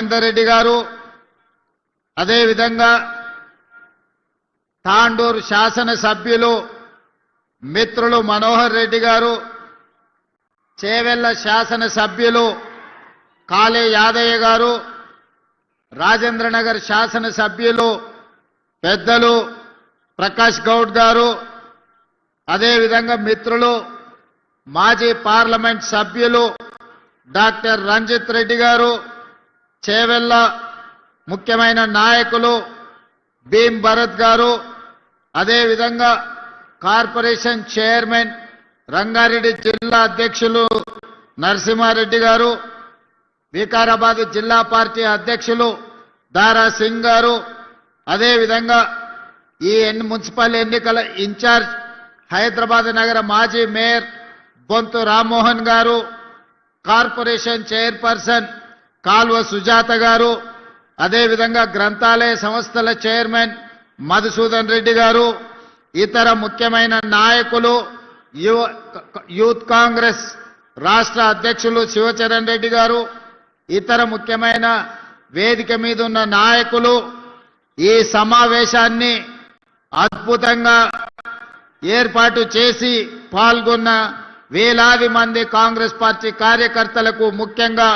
రాజేందర్ రెడ్డి గారు, అదేవిధంగా తాండూరు శాసనసభ్యులు మిత్రులు మనోహర్ రెడ్డి గారు, చేవెళ్ల శాసనసభ్యులు కాళే యాదయ్య గారు, రాజేంద్రనగర్ శాసనసభ్యులు పెద్దలు ప్రకాష్ గౌడ్ గారు, అదేవిధంగా మిత్రులు మాజీ పార్లమెంట్ సభ్యులు డాక్టర్ రంజిత్ రెడ్డి గారు, చేవెళ్ల ముఖ్యమైన నాయకులు భీమ్ భరత్ గారు, అదేవిధంగా కార్పొరేషన్ చైర్మన్ రంగారెడ్డి జిల్లా అధ్యక్షులు నరసింహారెడ్డి గారు, వికారాబాద్ జిల్లా పార్టీ అధ్యక్షులు దారా సింగ్ గారు, అదేవిధంగా ఈ మున్సిపల్ ఎన్నికల ఇన్ఛార్జ్ హైదరాబాద్ నగర మాజీ మేయర్ బొంతు రామ్మోహన్ గారు, కార్పొరేషన్ చైర్పర్సన్ కాల్వ సుజాత గారు, అదేవిధంగా గ్రంథాలయ సంస్థల చైర్మన్ మధుసూదన్ రెడ్డి గారు, ఇతర ముఖ్యమైన నాయకులు యూత్ కాంగ్రెస్ రాష్ట్ర అధ్యక్షులు శివచరణ్ రెడ్డి గారు, ఇతర ముఖ్యమైన వేదిక మీద ఉన్న నాయకులు ఈ సమావేశాన్ని అద్భుతంగా ఏర్పాటు చేసి పాల్గొన్న వేలాది మంది కాంగ్రెస్ పార్టీ కార్యకర్తలకు, ముఖ్యంగా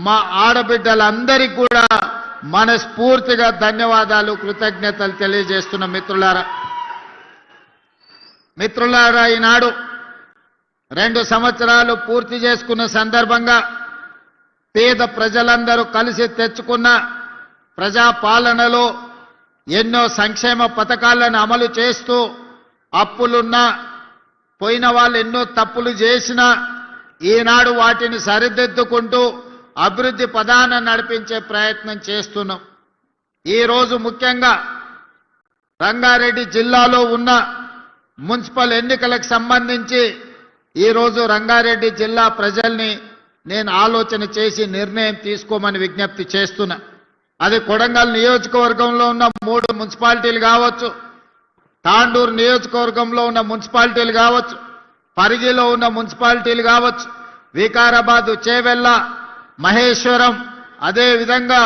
మా ఆడబిడ్డలందరికీ కూడా మనస్ఫూర్తిగా ధన్యవాదాలు, కృతజ్ఞతలు తెలియజేస్తున్న మిత్రులారా, ఈనాడు 2 సంవత్సరాలు పూర్తి చేసుకున్న సందర్భంగా పేద ప్రజలందరూ కలిసి తెచ్చుకున్న ప్రజాపాలనలో ఎన్నో సంక్షేమ పథకాలను అమలు చేస్తూ, అప్పులున్నా పోయిన వాళ్ళు ఎన్నో తప్పులు చేసినా ఈనాడు వాటిని సరిదిద్దుకుంటూ అభివృద్ధి పదాన నడిపించే ప్రయత్నం చేస్తున్నాం. ఈరోజు ముఖ్యంగా రంగారెడ్డి జిల్లాలో ఉన్న మున్సిపల్ ఎన్నికలకు సంబంధించి ఈరోజు రంగారెడ్డి జిల్లా ప్రజల్ని నేను ఆలోచన చేసి నిర్ణయం తీసుకోమని విజ్ఞప్తి చేస్తున్నా. అది కొడంగల్ నియోజకవర్గంలో ఉన్న 3 మున్సిపాలిటీలు కావచ్చు, తాండూరు నియోజకవర్గంలో ఉన్న మున్సిపాలిటీలు కావచ్చు, పరిగిలో ఉన్న మున్సిపాలిటీలు కావచ్చు, వికారాబాద్, చేవెళ్ల, మహేశ్వరం, అదేవిధంగా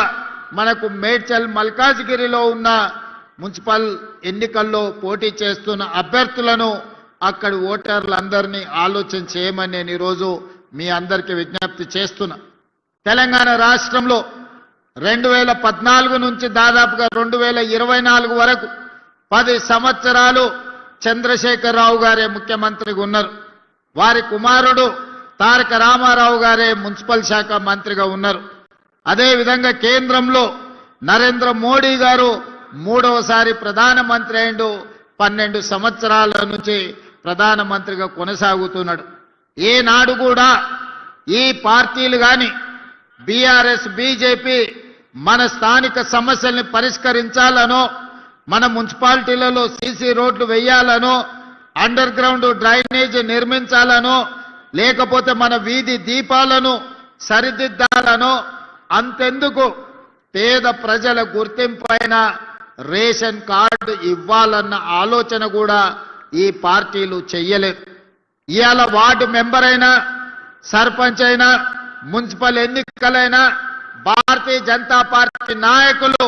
మనకు మేడ్చల్, మల్కాజ్గిరిలో ఉన్న మున్సిపల్ ఎన్నికల్లో పోటీ చేస్తున్న అభ్యర్థులను అక్కడి ఓటర్లందరినీ ఆలోచన చేయమని నేను ఈరోజు మీ అందరికీ విజ్ఞప్తి చేస్తున్నా. తెలంగాణ రాష్ట్రంలో 2014 నుంచి దాదాపుగా 2024 వరకు 10 సంవత్సరాలు చంద్రశేఖరరావు గారే ముఖ్యమంత్రిగా ఉన్నారు. వారి కుమారుడు తారక రామారావు గారే మున్సిపల్ శాఖ మంత్రిగా ఉన్నారు. అదేవిధంగా కేంద్రంలో నరేంద్ర మోడీ గారు 3వసారి ప్రధానమంత్రి అయిండు. 12 సంవత్సరాల నుంచి ప్రధానమంత్రిగా కొనసాగుతున్నాడు. ఏనాడు కూడా ఈ పార్టీలు కానీ బీఆర్ఎస్, బీజేపీ మన స్థానిక సమస్యల్ని పరిష్కరించాలనో, మన మున్సిపాలిటీలలో సీసీ రోడ్లు వేయాలనో, అండర్ గ్రౌండ్ డ్రైనేజ్ నిర్మించాలనో, లేకపోతే మన వీధి దీపాలను సరిదిద్దాలనో, అంతెందుకు పేద ప్రజల గుర్తింపైన రేషన్ కార్డు ఇవ్వాలన్న ఆలోచన కూడా ఈ పార్టీలు చెయ్యలేదు. ఇవాళ వార్డు మెంబర్ అయినా, సర్పంచ్ అయినా, మున్సిపల్ ఎన్నికలైనా భారతీయ జనతా పార్టీ నాయకులు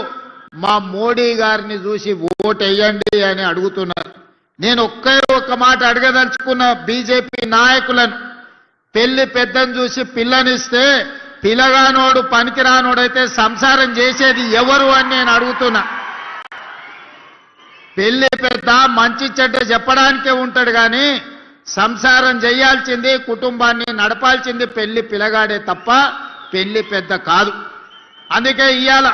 మా మోడీ గారిని చూసి ఓటేయండి అని అడుగుతున్నారు. నేను ఒక్క మాట అడగదలుచుకున్న బీజేపీ నాయకులను, పెళ్లి పెద్దను చూసి పిల్లనిస్తే పిల్లగానోడు పనికిరానోడైతే సంసారం చేసేది ఎవరు అని నేను అడుగుతున్నా. పెళ్లి పెద్ద మంచి చెడ్డ చెప్పడానికే ఉంటాడు కానీ సంసారం చేయాల్సింది, కుటుంబాన్ని నడపాల్సింది పెళ్లి పిల్లగాడే తప్ప పెళ్లి పెద్ద కాదు. అందుకే ఇవాళ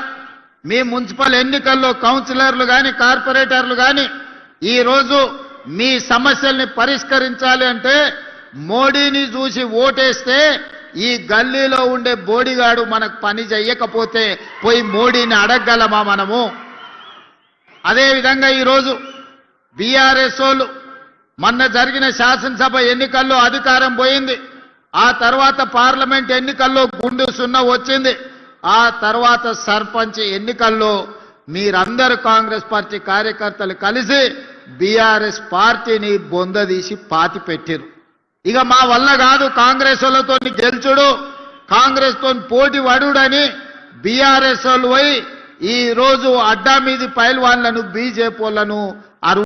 మీ మున్సిపల్ ఎన్నికల్లో కౌన్సిలర్లు కానీ, కార్పొరేటర్లు కానీ ఈరోజు మీ సమస్యల్ని పరిష్కరించాలి అంటే మోడీని చూసి ఓటేస్తే ఈ గల్లీలో ఉండే బోడిగాడు మనకు పని చెయ్యకపోతే పోయి మోడీని అడగగలమా మనము? అదేవిధంగా ఈరోజు బీఆర్ఎస్ వాళ్ళు మొన్న జరిగిన శాసనసభ ఎన్నికల్లో అధికారం పోయింది. ఆ తర్వాత పార్లమెంట్ ఎన్నికల్లో గుండు సున్నా వచ్చింది. ఆ తర్వాత సర్పంచ్ ఎన్నికల్లో మీరందరూ కాంగ్రెస్ పార్టీ కార్యకర్తలు కలిసి బీఆర్ఎస్ పార్టీని బొందదీసి పాతి పెట్టారు. ఇక మా వల్ల కాదు కాంగ్రెస్ వాళ్ళతో గెలుచుడు, కాంగ్రెస్ తో పోటీ పడుడని బీఆర్ఎస్ వాళ్ళు పోయి ఈ రోజు అడ్డా మీది పైల్వాన్లను బీజేపీ వాళ్ళను